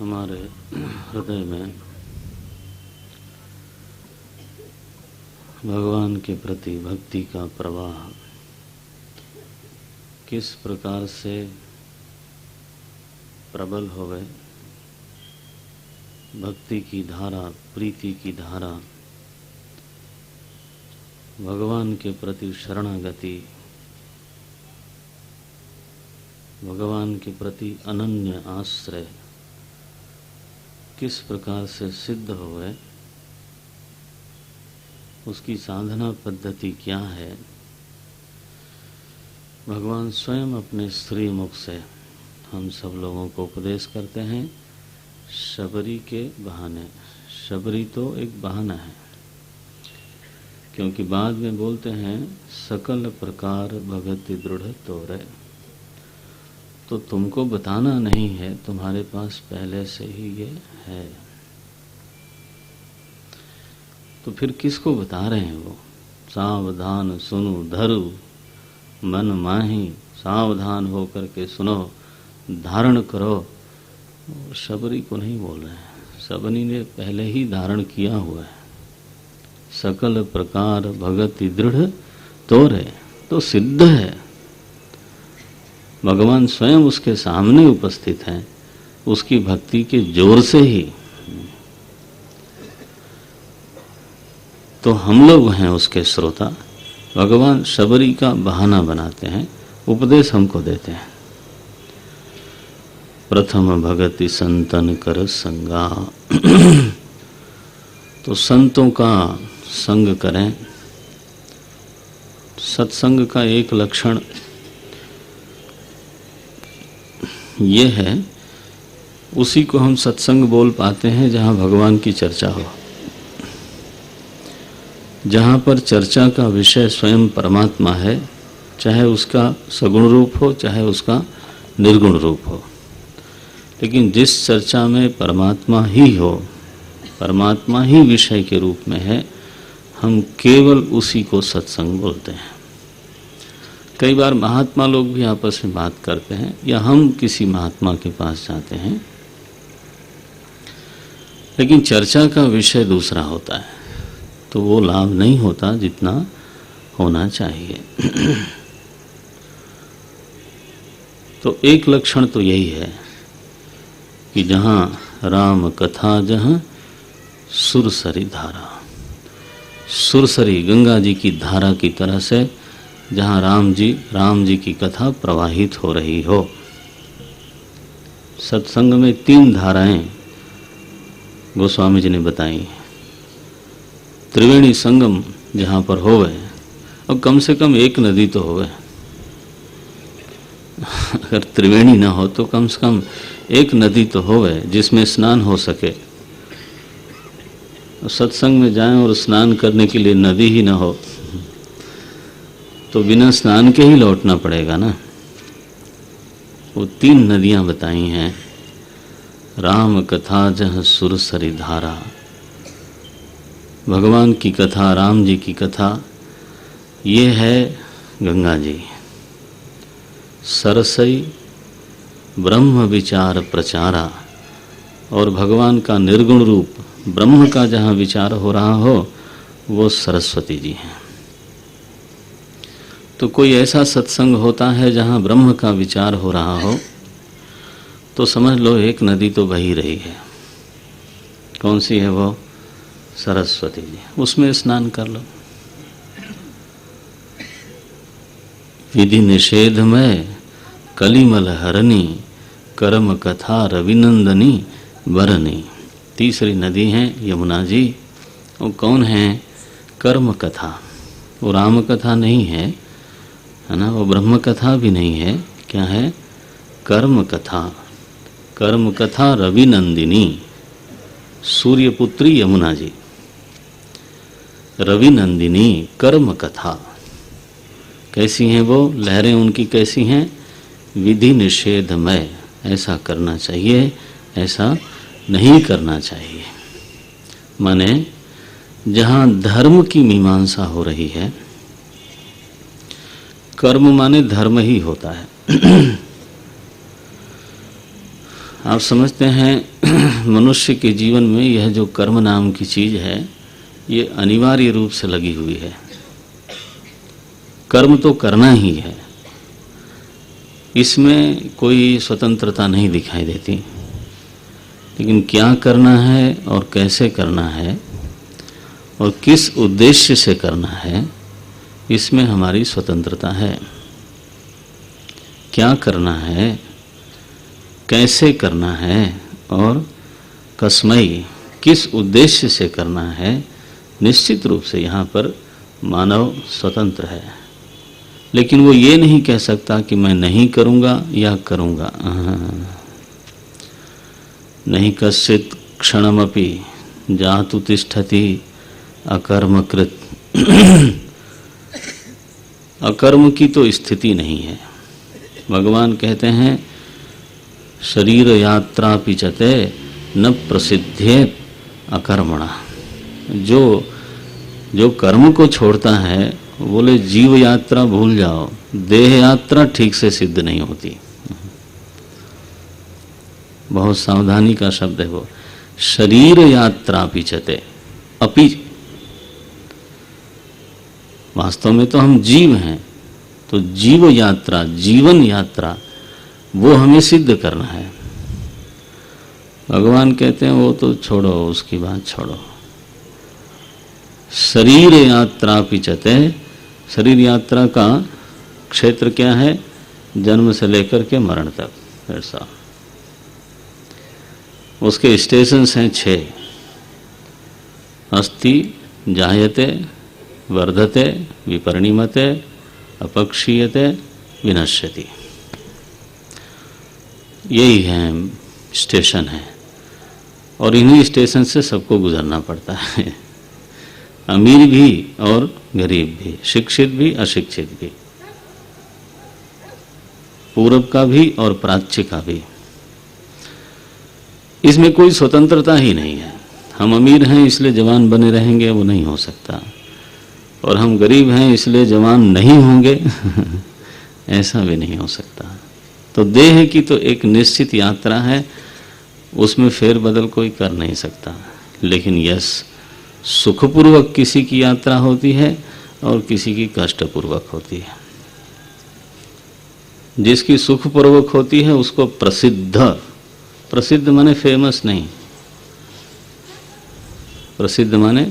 हमारे हृदय में भगवान के प्रति भक्ति का प्रवाह किस प्रकार से प्रबल होवे, भक्ति की धारा, प्रीति की धारा, भगवान के प्रति शरणागति, भगवान के प्रति अनन्य आश्रय किस प्रकार से सिद्ध होवे, उसकी साधना पद्धति क्या है, भगवान स्वयं अपने श्री मुख से हम सब लोगों को उपदेश करते हैं शबरी के बहाने। शबरी तो एक बहाना है, क्योंकि बाद में बोलते हैं सकल प्रकार भगति दृढ़ तोरे। तो तुमको बताना नहीं है, तुम्हारे पास पहले से ही ये है, तो फिर किसको बता रहे हैं वो? सावधान सुनो धरु मन माही, सावधान हो करके सुनो, धारण करो। शबरी को नहीं बोल रहे हैं, शबरी ने पहले ही धारण किया हुआ है। सकल प्रकार भगति दृढ़ तोरे, तो सिद्ध है, भगवान स्वयं उसके सामने उपस्थित हैं, उसकी भक्ति के जोर से ही तो हम लोग हैं उसके श्रोता। भगवान शबरी का बहाना बनाते हैं, उपदेश हमको देते हैं। प्रथम भगति संतन कर संगा, तो संतों का संग करें। सत्संग का एक लक्षण ये है, उसी को हम सत्संग बोल पाते हैं जहाँ भगवान की चर्चा हो, जहाँ पर चर्चा का विषय स्वयं परमात्मा है, चाहे उसका सगुण रूप हो चाहे उसका निर्गुण रूप हो। लेकिन जिस चर्चा में परमात्मा ही हो, परमात्मा ही विषय के रूप में है, हम केवल उसी को सत्संग बोलते हैं। कई बार महात्मा लोग भी आपस में बात करते हैं, या हम किसी महात्मा के पास जाते हैं, लेकिन चर्चा का विषय दूसरा होता है, तो वो लाभ नहीं होता जितना होना चाहिए। तो एक लक्षण तो यही है कि जहाँ राम कथा जहाँ सुरसरी धारा, सुरसरी गंगा जी की धारा की तरह से जहाँ राम जी की कथा प्रवाहित हो रही हो। सत्संग में 3 धाराएं गोस्वामी जी ने बताई। त्रिवेणी संगम जहाँ पर होवे, और कम से कम एक नदी तो होवे, अगर त्रिवेणी ना हो तो कम से कम एक नदी तो होवे जिसमें स्नान हो सके। सत्संग में जाएं और स्नान करने के लिए नदी ही ना हो तो बिना स्नान के ही लौटना पड़ेगा ना। वो 3 नदियां बताई हैं, राम कथा जहाँ सुरसरी धारा, भगवान की कथा, राम जी की कथा, ये है गंगा जी। सरसई ब्रह्म विचार प्रचारा, और भगवान का निर्गुण रूप ब्रह्म का जहाँ विचार हो रहा हो वो सरस्वती जी हैं। तो कोई ऐसा सत्संग होता है जहाँ ब्रह्म का विचार हो रहा हो, तो समझ लो एक नदी तो बही रही है। कौन सी है वो? सरस्वती जी। उसमें स्नान कर लो। विधि निषेध में कलिमल हरनी, कर्म कथा रविनंदनी बरनी। तीसरी नदी है यमुना जी। वो कौन है? कर्म कथा। वो राम कथा नहीं है ना, वो ब्रह्म कथा भी नहीं है। क्या है? कर्म कथा। कर्म कथा रविनंदिनी, सूर्यपुत्री यमुना जी। रविनंदिनी कर्म कथा। कैसी हैं वो? लहरें उनकी कैसी हैं? विधि निषेधमय। ऐसा करना चाहिए, ऐसा नहीं करना चाहिए। माने जहाँ धर्म की मीमांसा हो रही है, कर्म माने धर्म ही होता है। आप समझते हैं मनुष्य के जीवन में यह जो कर्म नाम की चीज है ये अनिवार्य रूप से लगी हुई है। कर्म तो करना ही है, इसमें कोई स्वतंत्रता नहीं दिखाई देती, लेकिन क्या करना है और कैसे करना है और किस उद्देश्य से करना है, इसमें हमारी स्वतंत्रता है। क्या करना है, कैसे करना है और कस्मई किस उद्देश्य से करना है, निश्चित रूप से यहाँ पर मानव स्वतंत्र है। लेकिन वो ये नहीं कह सकता कि मैं नहीं करूँगा या करूँगा। नहीं कश्चित क्षणमपि जातु तिष्ठति अकर्मकृत। अकर्म की तो स्थिति नहीं है। भगवान कहते हैं शरीर यात्रा पिचते न प्रसिद्धेत अकर्मणा। जो कर्म को छोड़ता है, बोले जीव यात्रा भूल जाओ, देह यात्रा ठीक से सिद्ध नहीं होती। बहुत सावधानी का शब्द है वो। शरीर यात्रा पिचते, अपि वास्तव में तो हम जीव हैं, तो जीव यात्रा, जीवन यात्रा वो हमें सिद्ध करना है। भगवान कहते हैं वो तो छोड़ो, उसकी बात छोड़ो। शरीर यात्रा पिचते, शरीर यात्रा का क्षेत्र क्या है? जन्म से लेकर के मरण तक। ऐसा उसके स्टेशंस हैं 6। अस्ति, जायते, वर्धते, विपरिणीमते, अपक्षीयते, विनश्यति। यही है स्टेशन है, और इन्हीं स्टेशन से सबको गुजरना पड़ता है। अमीर भी और गरीब भी, शिक्षित भी अशिक्षित भी, पूर्व का भी और प्राच्य का भी। इसमें कोई स्वतंत्रता ही नहीं है। हम अमीर हैं इसलिए जवान बने रहेंगे, वो नहीं हो सकता। और हम गरीब हैं इसलिए जवान नहीं होंगे ऐसा भी नहीं हो सकता। तो देह की तो एक निश्चित यात्रा है, उसमें फेरबदल कोई कर नहीं सकता। लेकिन यस, सुखपूर्वक किसी की यात्रा होती है और किसी की कष्टपूर्वक होती है। जिसकी सुखपूर्वक होती है उसको प्रसिद्ध, प्रसिद्ध माने फेमस नहीं, प्रसिद्ध माने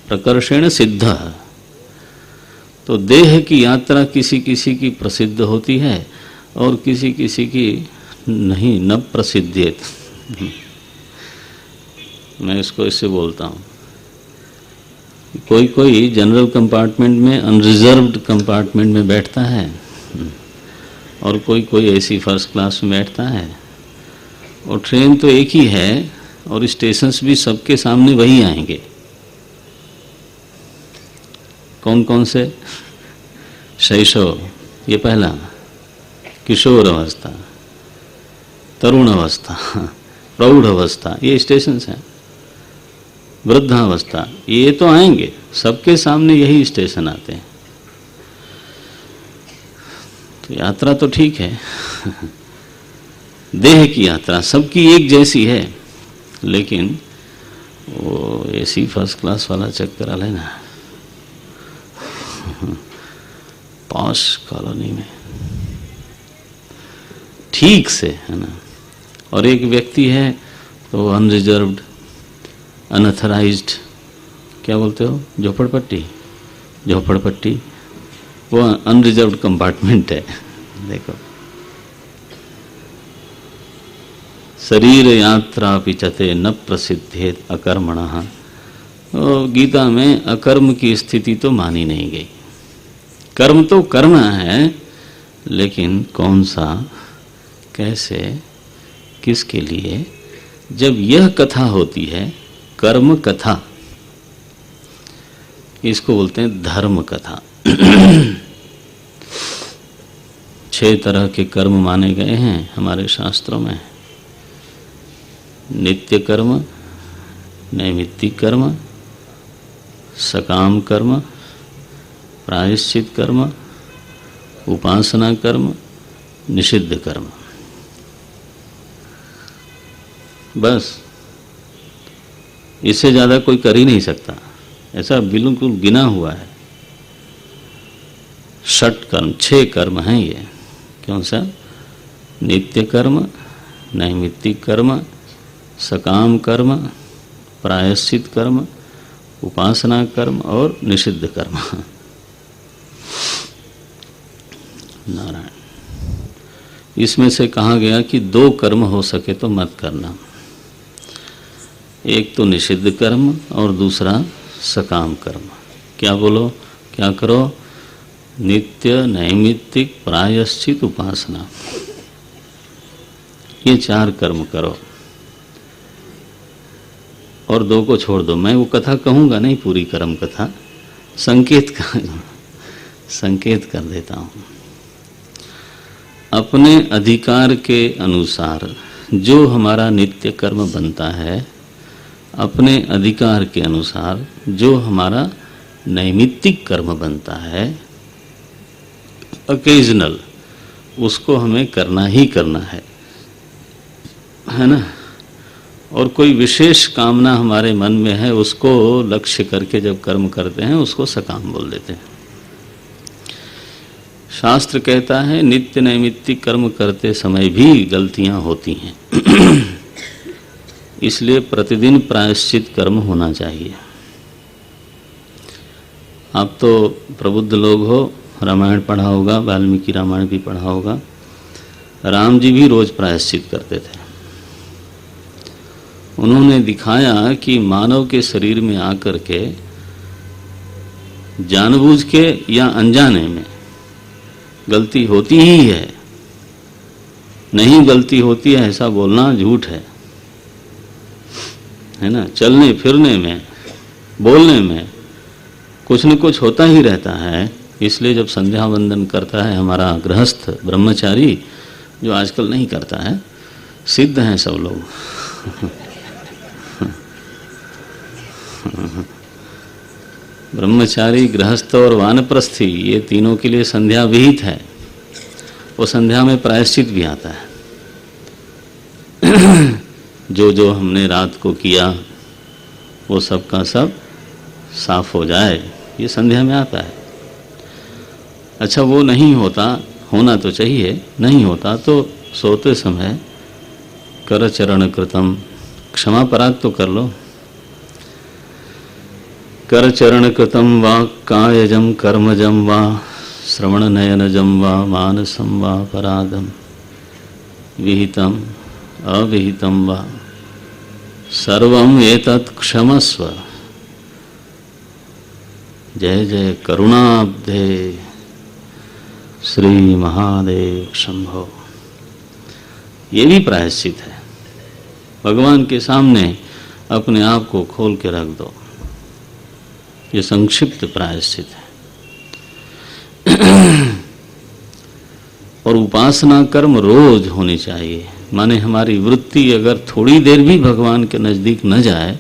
प्रकर्षेण सिद्ध। तो देह की यात्रा किसी किसी की प्रसिद्ध होती है और किसी किसी की नहीं, न प्रसिद्धियत। मैं इसको इससे बोलता हूँ, कोई कोई जनरल कंपार्टमेंट में, अनरिजर्व्ड कंपार्टमेंट में बैठता है, और कोई कोई ऐसी फर्स्ट क्लास में बैठता है। और ट्रेन तो एक ही है और स्टेशंस भी सबके सामने वही आएंगे। कौन कौन से? शैशव, ये पहला, किशोर अवस्था, तरुण अवस्था, प्रौढ़ अवस्था, ये स्टेशंस हैं। वृद्धावस्था, ये तो आएंगे, सबके सामने यही स्टेशन आते हैं। तो यात्रा तो ठीक है देह की यात्रा सबकी एक जैसी है, लेकिन वो एसी फर्स्ट क्लास वाला चक्कर आ लेना पॉश कॉलोनी में ठीक से, है ना। और एक व्यक्ति है तो अनरिजर्व्ड, अनऑथराइज्ड, क्या बोलते हो, झोपड़पट्टी, झोपड़पट्टी, वो अनरिजर्व्ड कंपार्टमेंट है। देखो, शरीर यात्रा पिचते न प्रसिद्धेत अकर्मणः। गीता में अकर्म की स्थिति तो मानी नहीं गई। कर्म तो करना है, लेकिन कौन सा, कैसे, किसके लिए। जब यह कथा होती है, कर्म कथा, इसको बोलते हैं धर्म कथा। 6 तरह के कर्म माने गए हैं हमारे शास्त्रों में। नित्य कर्म, नैमित्तिक कर्म, सकाम कर्म, प्रायश्चित कर्म, उपासना कर्म, निषिद्ध कर्म। बस इससे ज्यादा कोई कर ही नहीं सकता, ऐसा बिल्कुल गिना हुआ है। 6 कर्म, 6 कर्म हैं ये। क्यों सा? नित्य कर्म, नैमित्तिक कर्म, सकाम कर्म, प्रायश्चित कर्म, उपासना कर्म और निषिद्ध कर्म। नारायण। इसमें से कहा गया कि 2 कर्म हो सके तो मत करना, एक तो निषिद्ध कर्म और दूसरा सकाम कर्म। क्या बोलो? क्या करो? नित्य, नैमित्तिक, प्रायश्चित, उपासना, ये 4 कर्म करो और 2 को छोड़ दो। मैं वो कथा कहूंगा नहीं, पूरी कर्म कथा, संकेत कर देता हूं। अपने अधिकार के अनुसार जो हमारा नित्य कर्म बनता है, अपने अधिकार के अनुसार जो हमारा नैमित्तिक कर्म बनता है, ओकेजनल, उसको हमें करना ही करना है ना। और कोई विशेष कामना हमारे मन में है, उसको लक्ष्य करके जब कर्म करते हैं उसको सकाम बोल देते हैं। शास्त्र कहता है नित्य नैमित्तिक कर्म करते समय भी गलतियां होती हैं। इसलिए प्रतिदिन प्रायश्चित कर्म होना चाहिए। आप तो प्रबुद्ध लोग हो, रामायण पढ़ा होगा, वाल्मीकि रामायण भी पढ़ा होगा। राम जी भी रोज प्रायश्चित करते थे। उन्होंने दिखाया कि मानव के शरीर में आकर के जानबूझ के या अनजाने में गलती होती ही है। नहीं गलती होती है ऐसा बोलना झूठ है ना। चलने फिरने में, बोलने में कुछ न कुछ होता ही रहता है। इसलिए जब संध्या वंदन करता है हमारा गृहस्थ ब्रह्मचारी, जो आजकल नहीं करता है, सिद्ध हैं सब लोग। ब्रह्मचारी, गृहस्थ और वानप्रस्थी, ये तीनों के लिए संध्या विहित है। वो संध्या में प्रायश्चित भी आता है। जो जो हमने रात को किया वो सब का सब साफ हो जाए, ये संध्या में आता है। अच्छा, वो नहीं होता, होना तो चाहिए, नहीं होता तो सोते समय कर चरण कृतम, क्षमा पराग तो कर लो। कर चरण कृतम वा कायजम कर्मजम वा श्रवण नयनजम वा मानसम वा पराधम विहितम अविहितम वा सर्वम एतत् क्षमस्व। जय जय करुणाब्धे श्री महादेव शंभो। ये भी प्रायश्चित है। भगवान के सामने अपने आप को खोल के रख दो। ये संक्षिप्त प्रायश्चित है। और उपासना कर्म रोज होनी चाहिए। माने हमारी वृत्ति अगर थोड़ी देर भी भगवान के नजदीक न जाए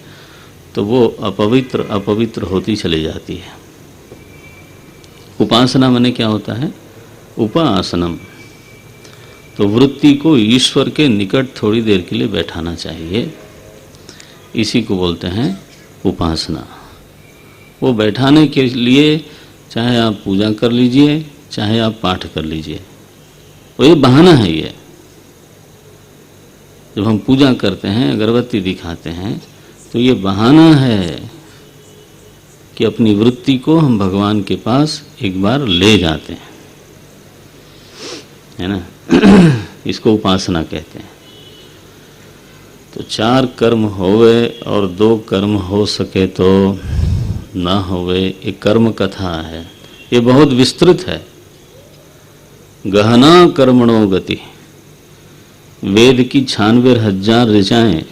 तो वो अपवित्र होती चली जाती है। उपासना माने क्या होता है? उपासनम। तो वृत्ति को ईश्वर के निकट थोड़ी देर के लिए बैठाना चाहिए, इसी को बोलते हैं उपासना। वो बैठाने के लिए चाहे आप पूजा कर लीजिए, चाहे आप पाठ कर लीजिए, वो ये बहाना है। ये जब हम पूजा करते हैं, अगरबत्ती दिखाते हैं, तो ये बहाना है कि अपनी वृत्ति को हम भगवान के पास एक बार ले जाते हैं, है ना। इसको उपासना कहते हैं। तो 4 कर्म होवे और 2 कर्म हो सके तो न होवे, एक कर्म कथा है। ये बहुत विस्तृत है। गहना कर्मणो गति, वेद की 96,000 ऋचाएं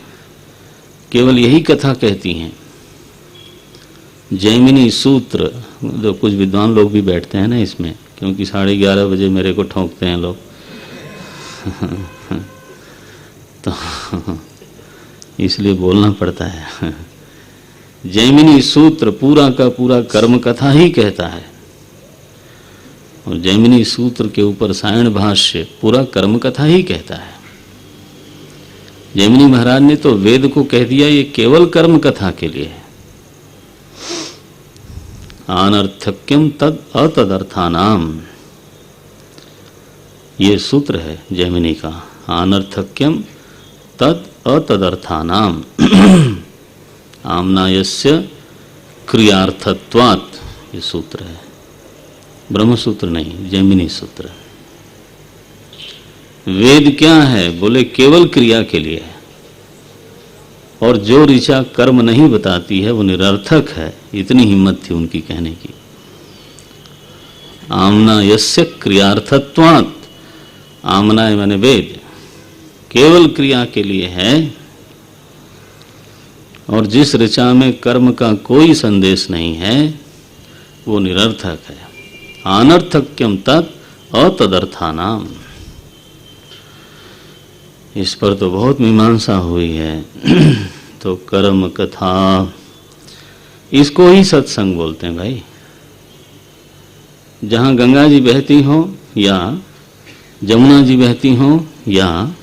केवल यही कथा कहती हैं। जैमिनी सूत्र, जो कुछ विद्वान लोग भी बैठते हैं ना इसमें, क्योंकि 11:30 बजे मेरे को ठोंकते हैं लोग। तो इसलिए बोलना पड़ता है। जैमिनी सूत्र पूरा का पूरा कर्म कथा ही कहता है, और जैमिनी सूत्र के ऊपर सायण भाष्य पूरा कर्म कथा ही कहता है। जैमिनी महाराज ने तो वेद को कह दिया ये केवल कर्म कथा के लिए है। अनर्थक्यम तद अतदर्थानाम, ये सूत्र है जैमिनी का। अनर्थक्यम तद अतदर्थानाम आमनायस्य क्रियार्थत्वात्, ये सूत्र है, ब्रह्म सूत्र नहीं, जैमिनी सूत्र। वेद क्या है? बोले केवल क्रिया के लिए है, और जो ऋचा कर्म नहीं बताती है वो निरर्थक है। इतनी हिम्मत थी उनकी कहने की। आमनायस्य क्रियार्थत्वात्, आमनाय माने वेद, केवल क्रिया के लिए है, और जिस ऋचा में कर्म का कोई संदेश नहीं है वो निरर्थक है। अनर्थक्यम तत् अतदर्थानाम, इस पर तो बहुत मीमांसा हुई है। तो कर्म कथा, इसको ही सत्संग बोलते हैं भाई। जहाँ गंगा जी बहती हो या जमुना जी बहती हो या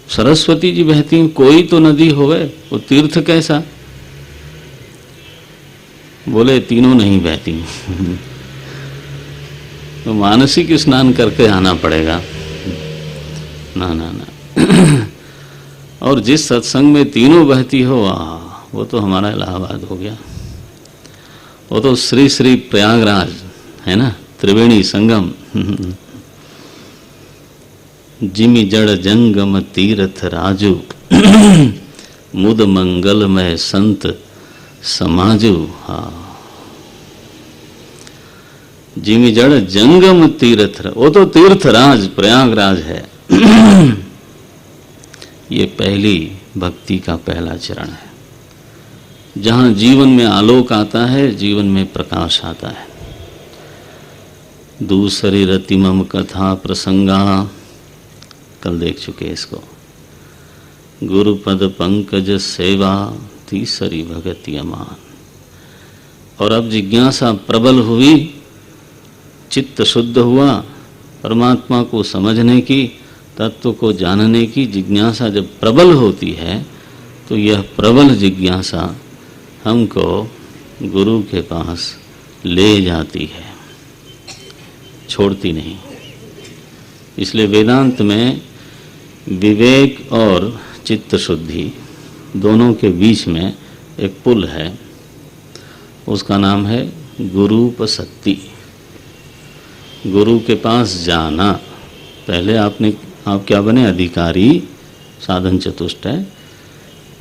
सरस्वती जी बहती हो, कोई तो नदी होवे, वो तीर्थ कैसा? बोले तीनों नहीं बहती। तो मानसिक स्नान करके आना पड़ेगा। ना ना ना। और जिस सत्संग में तीनों बहती हो, वो तो हमारा इलाहाबाद हो गया। वो तो श्री श्री प्रयागराज है ना, त्रिवेणी संगम। जिमि जड़ जंगम तीर्थ राजू मुद मंगलमय संत समाजू। हाँ, जिमि जड़ जंगम तीर्थ, वो तो तीर्थराज प्रयागराज है। ये पहली भक्ति का पहला चरण है, जहां जीवन में आलोक आता है, जीवन में प्रकाश आता है। दूसरी रतिमम कथा प्रसंगा, कल देख चुके इसको। गुरुपद पंकज सेवा, तीसरी भगति अमान। और अब जिज्ञासा प्रबल हुई, चित्त शुद्ध हुआ, परमात्मा को समझने की, तत्व को जानने की जिज्ञासा जब प्रबल होती है, तो यह प्रबल जिज्ञासा हमको गुरु के पास ले जाती है, छोड़ती नहीं। इसलिए वेदांत में विवेक और चित्त शुद्धि दोनों के बीच में एक पुल है, उसका नाम है गुरूपसक्ति। गुरु के पास जाना, पहले आप क्या बने? अधिकारी, साधन चतुष्ट है।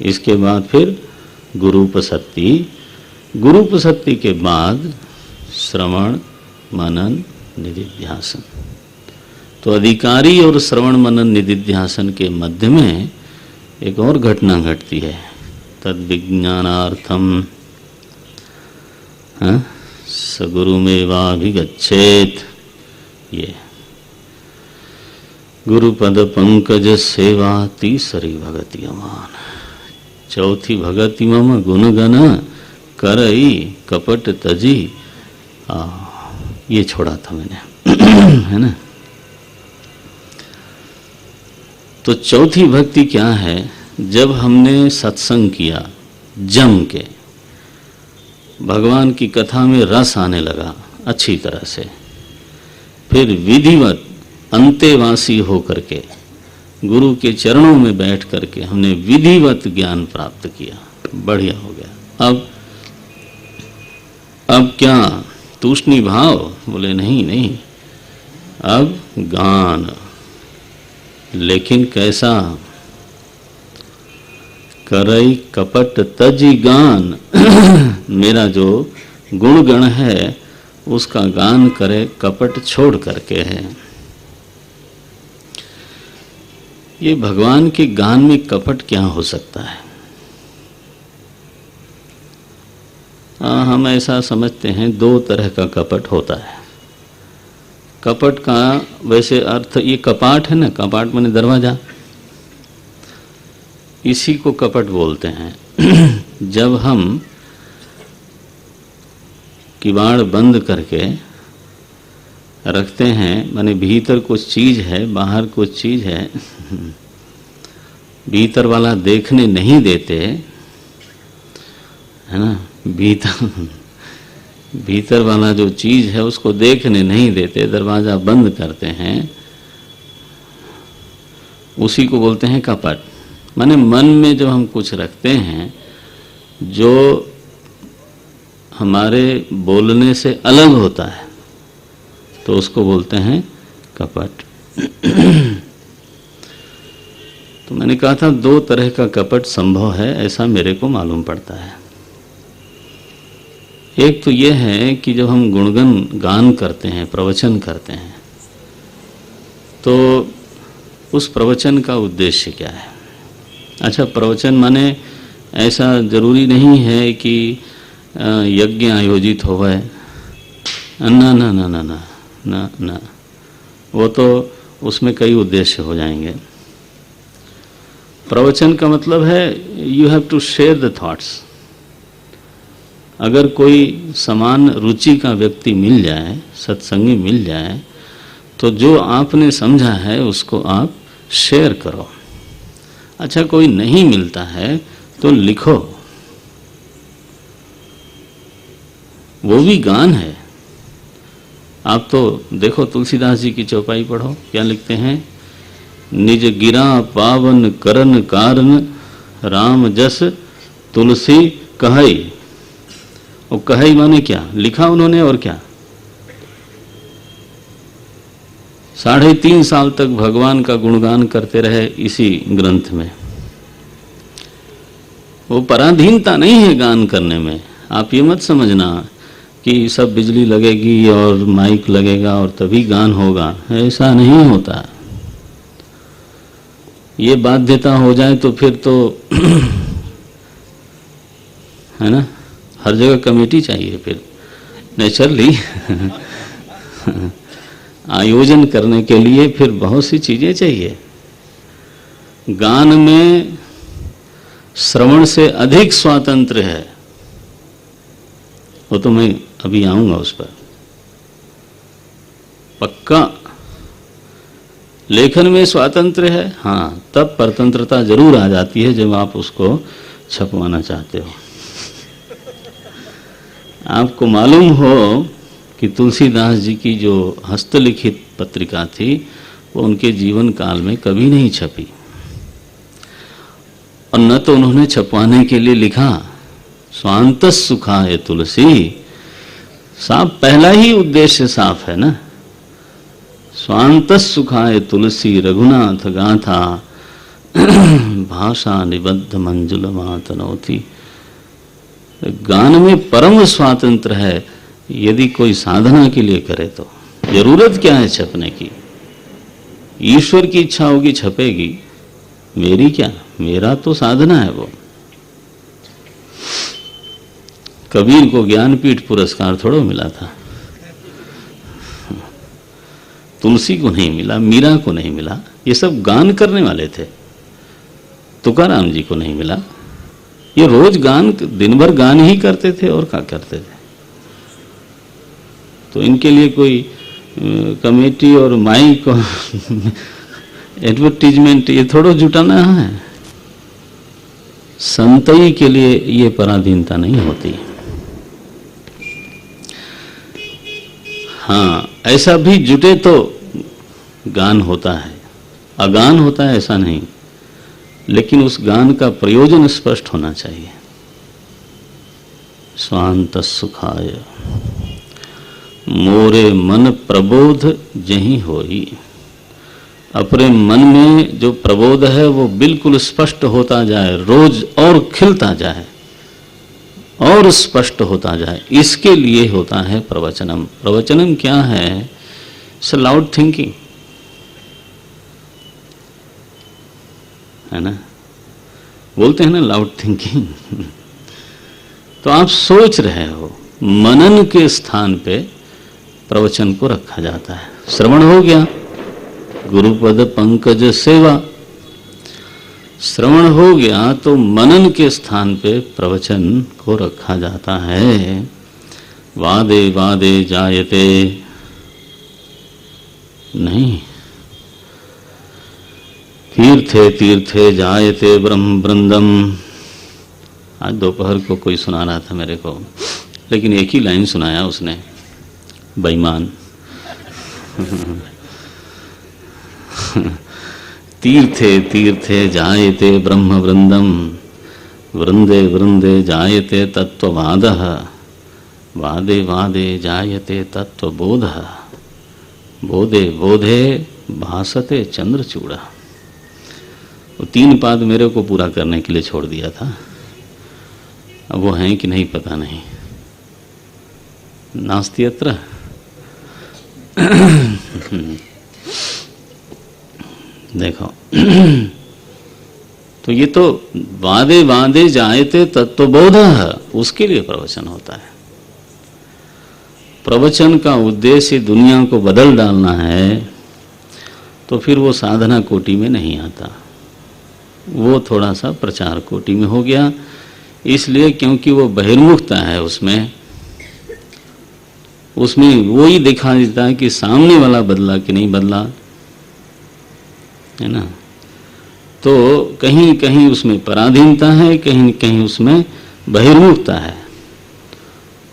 इसके बाद फिर गुरूपसक्ति, गुरूपसक्ति के बाद श्रवण मनन निधिध्यासन। तो अधिकारी और श्रवण मनन निधिध्यासन के मध्य में एक और घटना घटती है, तद विज्ञानार्थम सगुरुमेवाभिगच्छेत। ये गुरुपद पंकज सेवा, तीसरी भगति अमान। चौथी भगति मम गुणगण करई कपट तजी। ये छोड़ा था मैंने है ना। तो चौथी भक्ति क्या है? जब हमने सत्संग किया जम के, भगवान की कथा में रस आने लगा अच्छी तरह से, फिर विधिवत अंतेवासी होकर के गुरु के चरणों में बैठ करके हमने विधिवत ज्ञान प्राप्त किया, बढ़िया हो गया। अब क्या तूष्णी भाव? बोले नहीं नहीं, अब गान। लेकिन कैसा? करई कपट तजी गान। मेरा जो गुणगण है उसका गान करे, कपट छोड़ करके है। ये भगवान के गान में कपट क्या हो सकता है? हम ऐसा समझते हैं दो तरह का कपट होता है। कपट का वैसे अर्थ, ये कपाट है ना, कपाट माने दरवाजा, इसी को कपट बोलते हैं। जब हम किवाड़ बंद करके रखते हैं, माने भीतर कुछ चीज है, बाहर कुछ चीज है, भीतर वाला देखने नहीं देते, है ना, भीतर वाला जो चीज है उसको देखने नहीं देते, दरवाजा बंद करते हैं, उसी को बोलते हैं कपट। माने मन में जब हम कुछ रखते हैं जो हमारे बोलने से अलग होता है तो उसको बोलते हैं कपट। तो मैंने कहा था 2 तरह का कपट संभव है, ऐसा मेरे को मालूम पड़ता है। एक तो ये है कि जब हम गुणगन गान करते हैं, प्रवचन करते हैं, तो उस प्रवचन का उद्देश्य क्या है? अच्छा, प्रवचन माने ऐसा जरूरी नहीं है कि यज्ञ आयोजित हो गए, ना ना ना ना ना ना ना, वो तो उसमें कई उद्देश्य हो जाएंगे। प्रवचन का मतलब है you have to share the thoughts. अगर कोई समान रुचि का व्यक्ति मिल जाए, सत्संगी मिल जाए, तो जो आपने समझा है उसको आप शेयर करो। अच्छा, कोई नहीं मिलता है तो लिखो, वो भी गान है। आप तो देखो तुलसीदास जी की चौपाई पढ़ो, क्या लिखते हैं? निज गिरा पावन करन कारण, राम जस तुलसी कहई। और कहई माने क्या? लिखा उन्होंने, और क्या? 3.5 साल तक भगवान का गुणगान करते रहे इसी ग्रंथ में। वो पराधीनता नहीं है गान करने में। आप ये मत समझना कि सब बिजली लगेगी और माइक लगेगा और तभी गान होगा, ऐसा नहीं होता। ये बाध्यता हो जाए तो फिर तो है ना, हर जगह कमेटी चाहिए फिर नेचुरली। आयोजन करने के लिए फिर बहुत सी चीजें चाहिए। गान में श्रवण से अधिक स्वातंत्र्य है, वो तो मैं अभी आऊंगा उस पर पक्का। लेखन में स्वातंत्र्य है, हाँ, तब परतंत्रता जरूर आ जाती है जब आप उसको छपवाना चाहते हो। आपको मालूम हो कि तुलसीदास जी की जो हस्तलिखित पत्रिका थी वो उनके जीवन काल में कभी नहीं छपी, और न तो उन्होंने छपवाने के लिए लिखा। स्वांतः सुखाय तुलसी, साफ, पहला ही उद्देश्य साफ है ना। स्वांतः सुखाय तुलसी रघुनाथ गाथा, भाषा निबद्ध मंजुल मातनोति। गान में परम स्वातंत्र है, यदि कोई साधना के लिए करे तो। जरूरत क्या है छपने की? ईश्वर की इच्छा होगी छपेगी, मेरी क्या? मेरा तो साधना है वो। कबीर को ज्ञानपीठ पुरस्कार थोड़ा मिला था, तुलसी को नहीं मिला, मीरा को नहीं मिला, ये सब गान करने वाले थे। तुकाराम जी को नहीं मिला, ये रोज गान, दिन भर गान ही करते थे और क्या करते थे। तो इनके लिए कोई कमेटी और माइक और एडवर्टीजमेंट ये थोड़ा जुटाना है। संतई के लिए ये पराधीनता नहीं होती। हाँ, ऐसा भी जुटे तो गान होता है, अगान होता है ऐसा नहीं, लेकिन उस गान का प्रयोजन स्पष्ट होना चाहिए। स्वांत सुखाय मोरे मन प्रबोध जहीं होई। अपने मन में जो प्रबोध है वो बिल्कुल स्पष्ट होता जाए, रोज और खिलता जाए और स्पष्ट होता जाए, इसके लिए होता है प्रवचनम। प्रवचनम क्या है? इट्स लाउड थिंकिंग, है ना, बोलते हैं ना लाउड थिंकिंग। तो आप सोच रहे हो, मनन के स्थान पे प्रवचन को रखा जाता है। श्रवण हो गया, गुरुपद पंकज सेवा, श्रवण हो गया तो मनन के स्थान पे प्रवचन को रखा जाता है। वादे वादे जायते नहीं, तीर्थे तीर्थे जायते ब्रह्म वृंदम। आज दोपहर को कोई सुना रहा था मेरे को, लेकिन एक ही लाइन सुनाया उसने, बेईमान। तीर्थे तीर्थे जायते ब्रह्म वृंदम, वृंदे वृंदे जायते तत्ववादः, वादे वादे जायते तत्वबोधः, बोधे बोधे भासते चंद्रचूड़ा। वो 3 पाद मेरे को पूरा करने के लिए छोड़ दिया था, अब वो हैं कि नहीं पता नहीं। नास्ति अत्र। देखो, तो ये तो वादे वादे जायते तत्वबोध, उसके लिए प्रवचन होता है। प्रवचन का उद्देश्य दुनिया को बदल डालना है, तो फिर वो साधना कोटि में नहीं आता, वो थोड़ा सा प्रचार कोटि में हो गया। इसलिए क्योंकि वो बहिर्मुखता है, उसमें वो ही दिखा देता है कि सामने वाला बदला कि नहीं बदला, है ना। तो कहीं कहीं उसमें पराधीनता है, कहीं कहीं उसमें बहिर्मुखता है,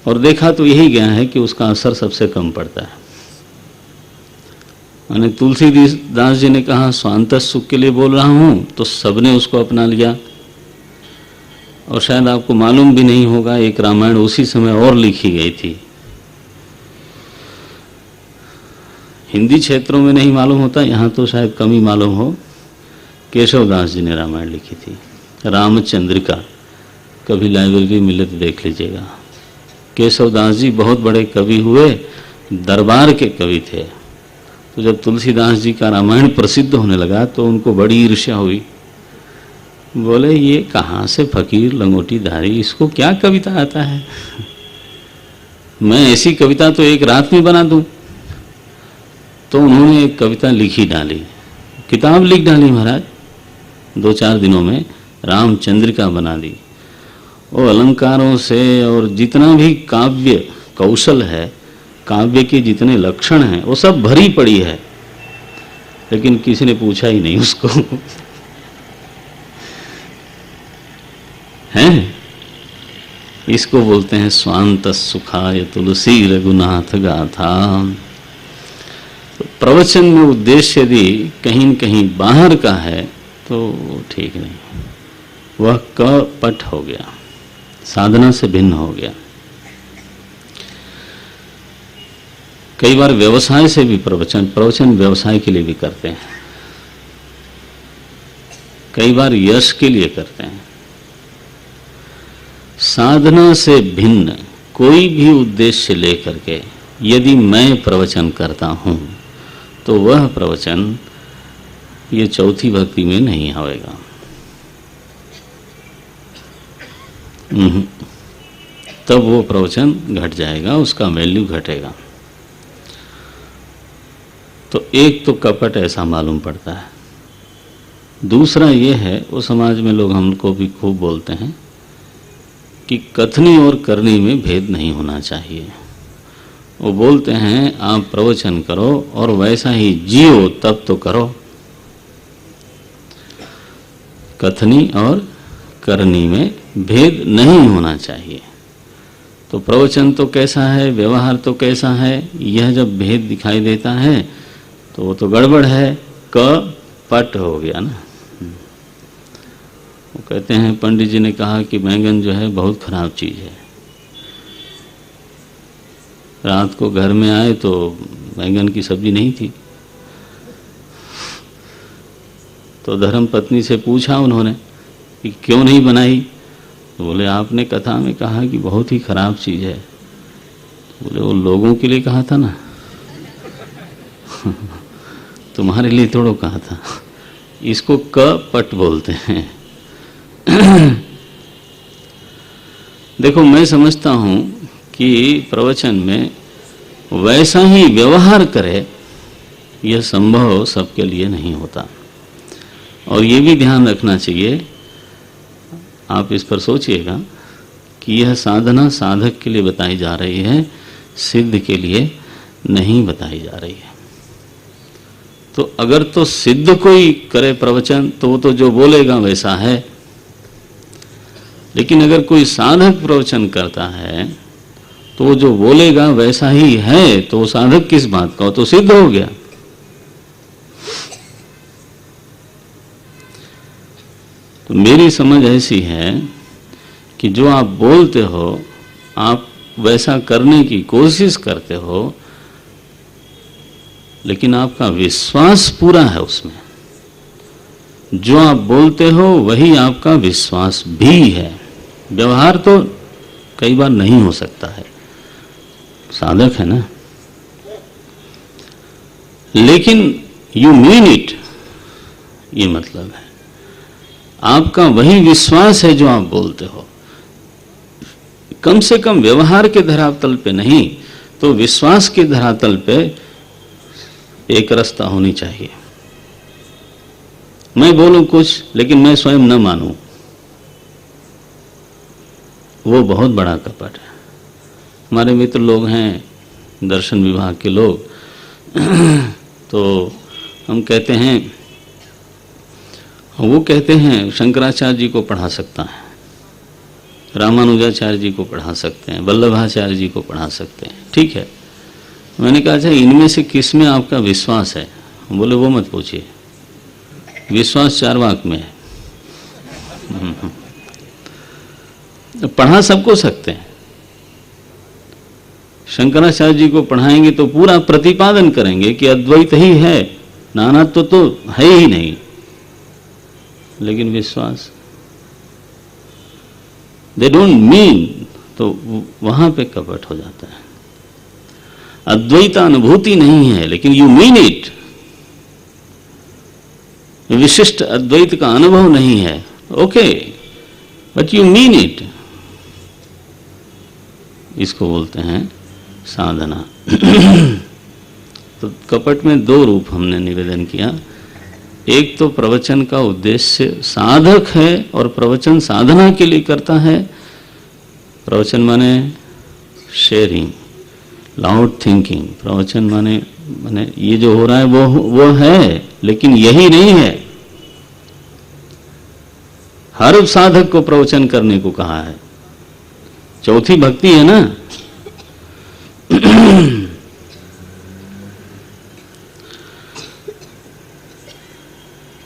और देखा तो यही गया है कि उसका असर सबसे कम पड़ता है। मैंने तुलसीदास जी ने कहा स्वांत सुख के लिए बोल रहा हूं, तो सबने उसको अपना लिया। और शायद आपको मालूम भी नहीं होगा, एक रामायण उसी समय और लिखी गई थी, हिंदी क्षेत्रों में नहीं मालूम होता, यहाँ तो शायद कम ही मालूम हो। केशवदास जी ने रामायण लिखी थी, रामचंद्रिका। कभी लाइब्रेरी मिले तो देख लीजिएगा। केशवदास जी बहुत बड़े कवि हुए, दरबार के कवि थे। तो जब तुलसीदास जी का रामायण प्रसिद्ध होने लगा तो उनको बड़ी ईर्ष्या हुई। बोले ये कहाँ से फकीर लंगोटी धारी, इसको क्या कविता आता है, मैं ऐसी कविता तो एक रात में बना दूं। तो उन्होंने एक कविता लिखी डाली, किताब लिख डाली महाराज, 2-4 दिनों में रामचंद्रिका बना दी। वो अलंकारों से और जितना भी काव्य कौशल है, काव्य के जितने लक्षण हैं, वो सब भरी पड़ी है, लेकिन किसी ने पूछा ही नहीं उसको। हैं, इसको बोलते हैं स्वांत सुखाय तुलसी रघुनाथ गाथा। तो प्रवचन में उद्देश्य यदि कहीं न कहीं बाहर का है तो ठीक नहीं, वह कपट हो गया, साधना से भिन्न हो गया। कई बार व्यवसाय से भी प्रवचन व्यवसाय के लिए भी करते हैं, कई बार यश के लिए करते हैं। साधना से भिन्न कोई भी उद्देश्य लेकर के यदि मैं प्रवचन करता हूं, तो वह प्रवचन ये चौथी भक्ति में नहीं आएगा। तब वो प्रवचन घट जाएगा, उसका वैल्यू घटेगा। तो एक तो कपट ऐसा मालूम पड़ता है। दूसरा ये है, वो समाज में लोग हमको भी खूब बोलते हैं कि कथनी और करनी में भेद नहीं होना चाहिए। वो बोलते हैं आप प्रवचन करो और वैसा ही जियो तब तो करो। कथनी और करनी में भेद नहीं होना चाहिए। तो प्रवचन तो कैसा है, व्यवहार तो कैसा है, यह जब भेद दिखाई देता है तो वो तो गड़बड़ है, कपट हो गया ना। वो कहते हैं, पंडित जी ने कहा कि बैंगन जो है बहुत खराब चीज है। रात को घर में आए तो बैंगन की सब्जी नहीं थी, तो धर्म पत्नी से पूछा उन्होंने कि क्यों नहीं बनाई। तो बोले आपने कथा में कहा कि बहुत ही खराब चीज है। बोले वो लोगों के लिए कहा था ना, तुम्हारे लिए थोड़ा कहा था। इसको कपट बोलते हैं। देखो, मैं समझता हूं कि प्रवचन में वैसा ही व्यवहार करे, यह संभव सबके लिए नहीं होता। और ये भी ध्यान रखना चाहिए, आप इस पर सोचिएगा कि यह साधना साधक के लिए बताई जा रही है, सिद्ध के लिए नहीं बताई जा रही है। तो अगर तो सिद्ध कोई करे प्रवचन तो वो तो जो बोलेगा वैसा है, लेकिन अगर कोई साधक प्रवचन करता है तो वो जो बोलेगा वैसा ही है, तो वो साधक किस बात का, तो सिद्ध हो गया। तो मेरी समझ ऐसी है कि जो आप बोलते हो, आप वैसा करने की कोशिश करते हो, लेकिन आपका विश्वास पूरा है उसमें। जो आप बोलते हो वही आपका विश्वास भी है। व्यवहार तो कई बार नहीं हो सकता है, साधक है ना, लेकिन यू मीन इट, ये मतलब है आपका वही विश्वास है जो आप बोलते हो। कम से कम व्यवहार के धरातल पे नहीं तो विश्वास के धरातल पे एक रास्ता होनी चाहिए। मैं बोलूं कुछ लेकिन मैं स्वयं न मानूं, वो बहुत बड़ा कपट है। हमारे मित्र लोग हैं दर्शन विभाग के लोग, तो हम कहते हैं, वो कहते हैं शंकराचार्य जी को पढ़ा सकता है, रामानुजाचार्य जी को पढ़ा सकते हैं, वल्लभाचार्य जी को पढ़ा सकते हैं, ठीक है। मैंने कहा अच्छा इनमें से किस में आपका विश्वास है? बोले वो मत पूछिए, विश्वास चारवाक में है। पढ़ा सबको सकते हैं। शंकराचार्य जी को पढ़ाएंगे तो पूरा प्रतिपादन करेंगे कि अद्वैत ही है, नानात्व तो है ही नहीं, लेकिन विश्वास दे डोंट मीन, तो वहां पे कपट हो जाता है। अद्वैत अनुभूति नहीं है लेकिन यू मीन इट, विशिष्ट अद्वैत का अनुभव नहीं है, okay, but you mean it, इसको बोलते हैं साधना। तो कपट में दो रूप हमने निवेदन किया। एक तो प्रवचन का उद्देश्य साधक है और प्रवचन साधना के लिए करता है। प्रवचन माने शेयरिंग, लाउड थिंकिंग, प्रवचन माने ये जो हो रहा है वो है, लेकिन यही नहीं है। हर साधक को प्रवचन करने को कहा है, चौथी भक्ति है ना।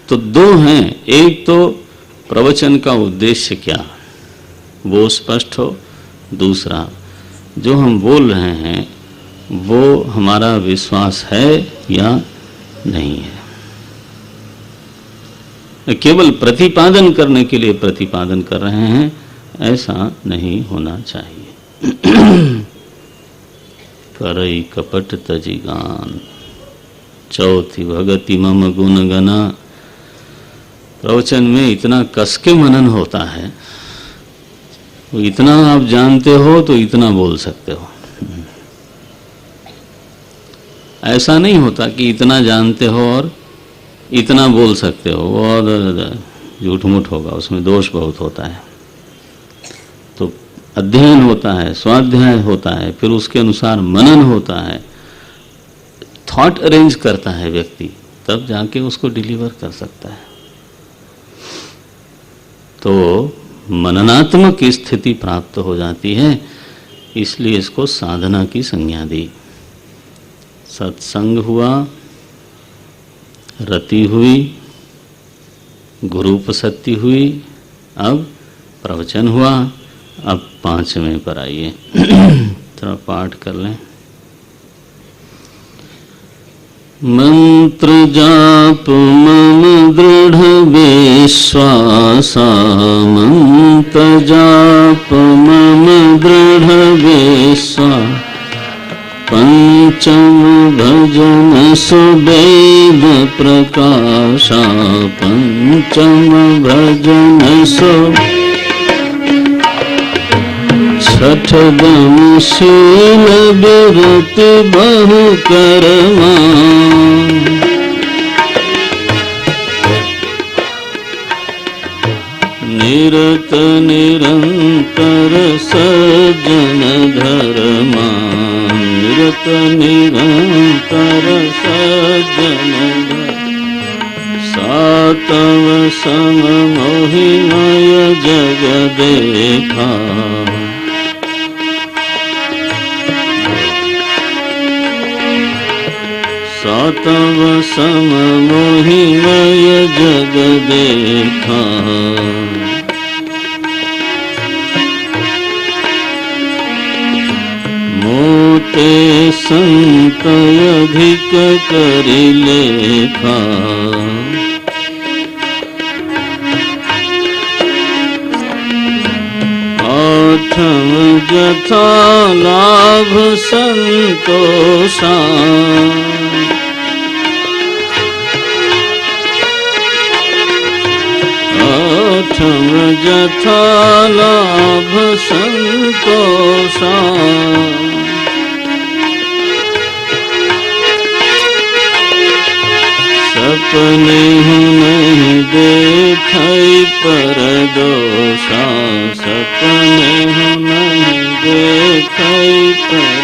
तो दो हैं, एक तो प्रवचन का उद्देश्य क्या वो स्पष्ट हो, दूसरा जो हम बोल रहे हैं वो हमारा विश्वास है या नहीं है। केवल प्रतिपादन करने के लिए प्रतिपादन कर रहे हैं, ऐसा नहीं होना चाहिए। करई कपट तजी गान, चौथी भगति मम गुण गना। प्रवचन में इतना कस के मनन होता है, तो इतना आप जानते हो तो इतना बोल सकते हो। ऐसा नहीं होता कि इतना जानते हो और इतना बोल सकते हो, वो झूठ मूठ होगा, उसमें दोष बहुत होता है। तो अध्ययन होता है, स्वाध्याय होता है, फिर उसके अनुसार मनन होता है, थॉट अरेंज करता है व्यक्ति, तब जाके उसको डिलीवर कर सकता है। तो मननात्मक स्थिति प्राप्त हो जाती है, इसलिए इसको साधना की संज्ञा दी। सत्संग हुआ, रति हुई, गुरुपसत्ति हुई, अब प्रवचन हुआ। अब पांचवें पर आइए, थोड़ा पाठ कर लें। मंत्र जाप मम दृढ़ विश्वासा, मंत्र जाप मम दृढ़ विश्वास, पंचम भजन सुवेद प्रकाशा, पंचम भजन सु छठ दम शील विरति बहु कर्मा, निरत निरंतर सज्जन धर्मा, निरत निरंतर सज्जन धर्मा। सातव सम मोहिमय जग देखा, सातव सम मोहिमय जग देखा। मोटे संत अधिक करि लेखा, आठम जथा लाभ संतोषा, आठम जथा लाभ संतोषा। सपने नहीं देखई पर दोषा, सपने नहीं देखई पर।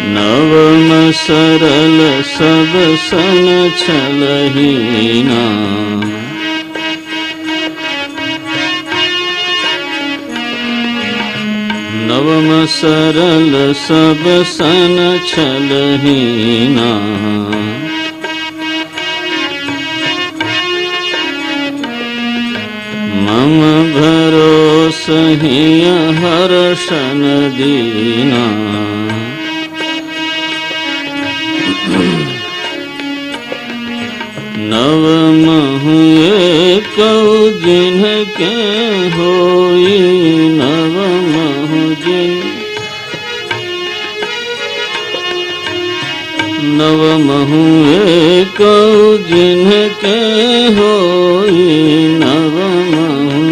नवम सरल सब सन छलहीना, नवम सरल सब सन छलहीना। मम भरोस हिय हर्षन दीना, नवम हुए कऊ जिनके होई, नवम जिन, नवम हुए कऊ जिनके होई, नवम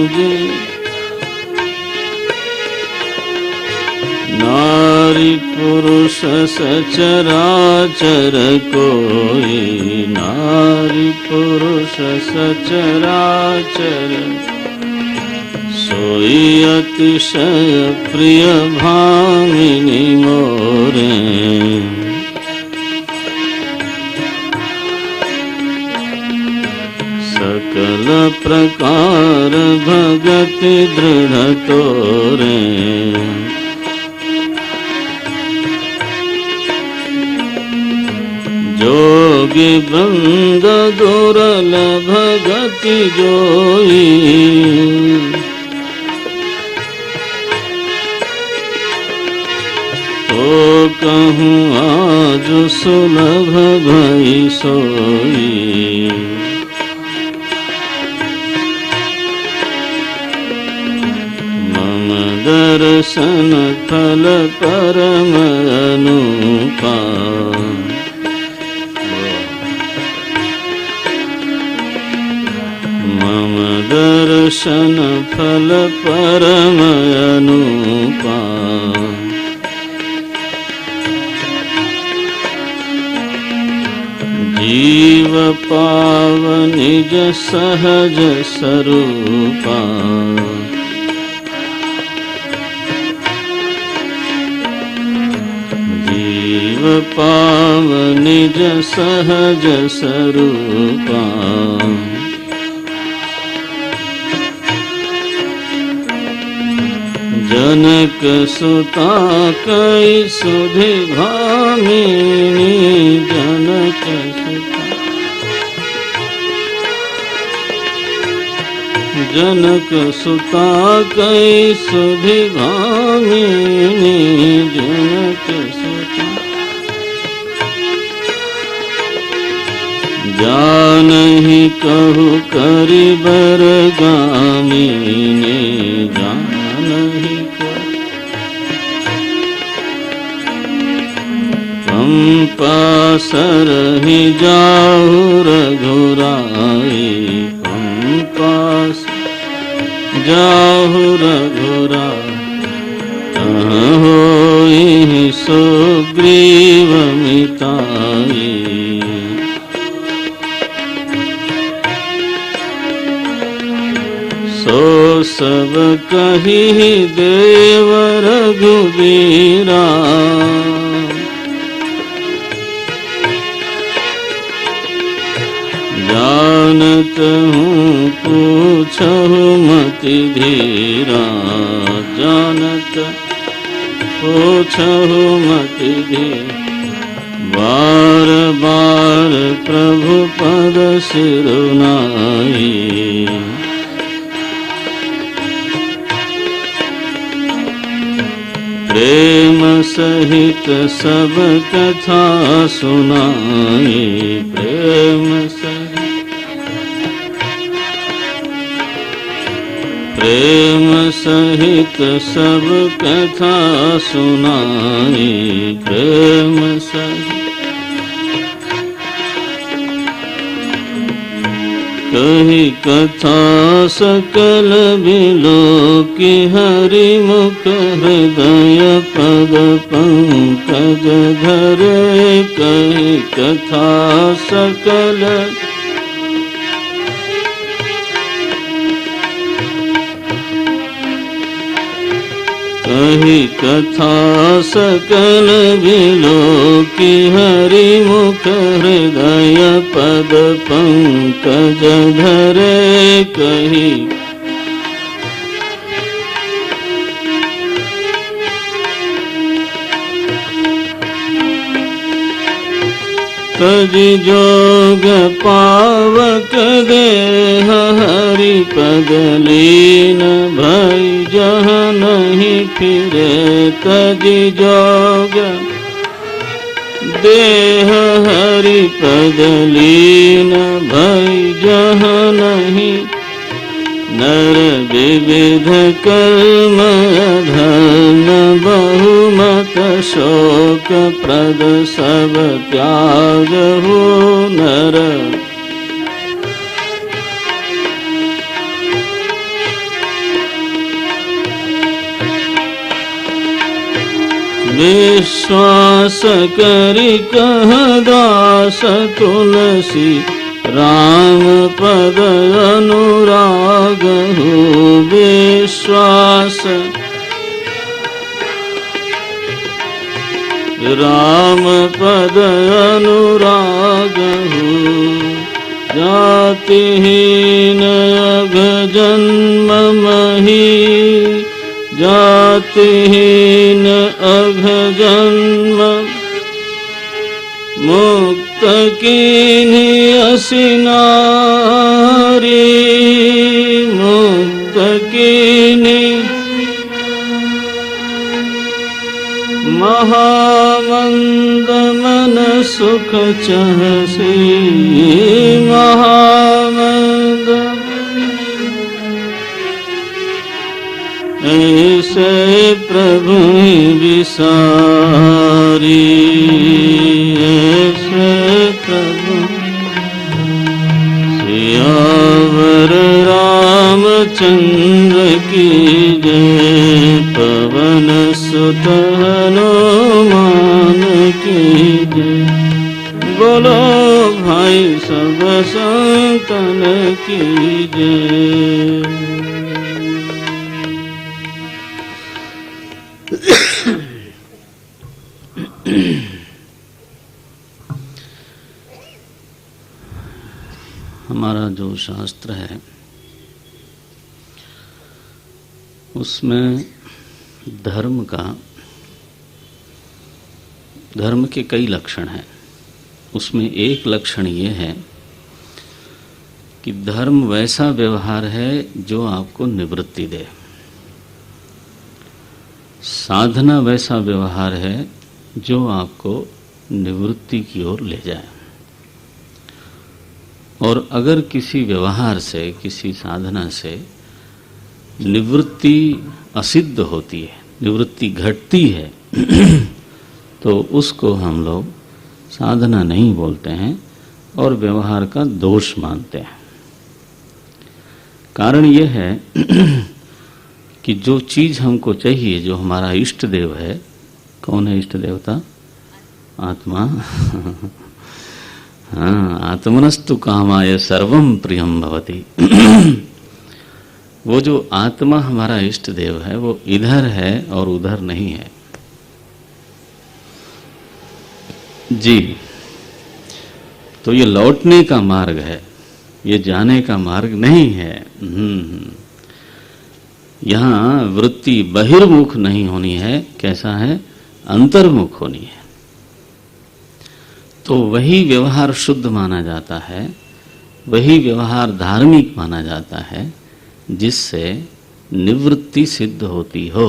जिन। नारी पुरुष सचराचर कोई, नारी पुरुष सचराचर सोई अतिशय प्रिय भामिनी मोरे। सकल प्रकार भगति दृढ़ तोरे, जोगी बंद दुर्ल भगति जोई। तो कहूँ आज सुलभ भई सोई, मम दर्शन फल परम अनुपा। मम दर्शन फल परम अनुपा। जीव पाव निज सहज स्वरूपा, जीव पाव निज सहज स्वरूपा। जनक सुता कई सुधि भामिनी, जनक सुता, जनक सुता कई सुधि भामिनी, जनक सुता। जानहि कहु करि बर गामिनी, जानहि पंपा सरहि जाहु रघुराई, पंपा जाहु रघुराई। तहाँ होई सुग्रीव मिताई, सो सब कही देव रघुबीरा। पूछहु मति धीरा, जानत पूछहु मति धीरा। बार बार प्रभु पद सिरुनाई, प्रेम सहित सब कथा सुनाई। प्रेम सहित सब कथा सुनाई। प्रेम सहित कही कथा सकल बिलोकी, हरि मुख हृदय पद पंकज धरे। कही कथा सकल कही कथा सकल बिलोकी, हरि मुख हृदय पद पंकज धरे। कही तज जोग पावक देह, हरि पद लीन भई जहाँ नहीं फिरे। तज जोग देह, हरि पद लीन भई जहाँ नहीं। नर विविध कर्म धन, बहुमत शोक प्रद सब त्याग हो। नर विश्वास करि कह दास, तुलसी राम पद अनुराग हो। विश्वास राम पद अनुराग हो। जातिहीन अघ जन्म मही, जातिहीन अघ जन्म मुक्त कीन्ही असी नारी। मुक्त कीन्ही महामंद मन सुख चहसी। महामंद ऐसे प्रभु विसारी। ऐसे प्रभु सियावर रामचंद्र की जय। पवन सुत हनुमान की जय। बोलो भाई सब संतन की जय। हमारा जो शास्त्र है उसमें धर्म के कई लक्षण हैं। उसमें एक लक्षण ये है कि धर्म वैसा व्यवहार है जो आपको निवृत्ति दे। साधना वैसा व्यवहार है जो आपको निवृत्ति की ओर ले जाए। और अगर किसी व्यवहार से, किसी साधना से निवृत्ति असिद्ध होती है, निवृत्ति घटती है, तो उसको हम लोग साधना नहीं बोलते हैं और व्यवहार का दोष मानते हैं। कारण यह है कि जो चीज हमको चाहिए, जो हमारा इष्ट देव है, कौन है इष्ट देवता? आत्मा। हाँ, आत्मनस्तु कामाय सर्वम प्रियम भवति। वो जो आत्मा हमारा इष्ट देव है वो इधर है और उधर नहीं है। जी, तो ये लौटने का मार्ग है। ये जाने का मार्ग नहीं है। यहाँ वृत्ति बहिर्मुख नहीं होनी है, कैसा है, अंतर्मुख होनी है। तो वही व्यवहार शुद्ध माना जाता है, वही व्यवहार धार्मिक माना जाता है जिससे निवृत्ति सिद्ध होती हो।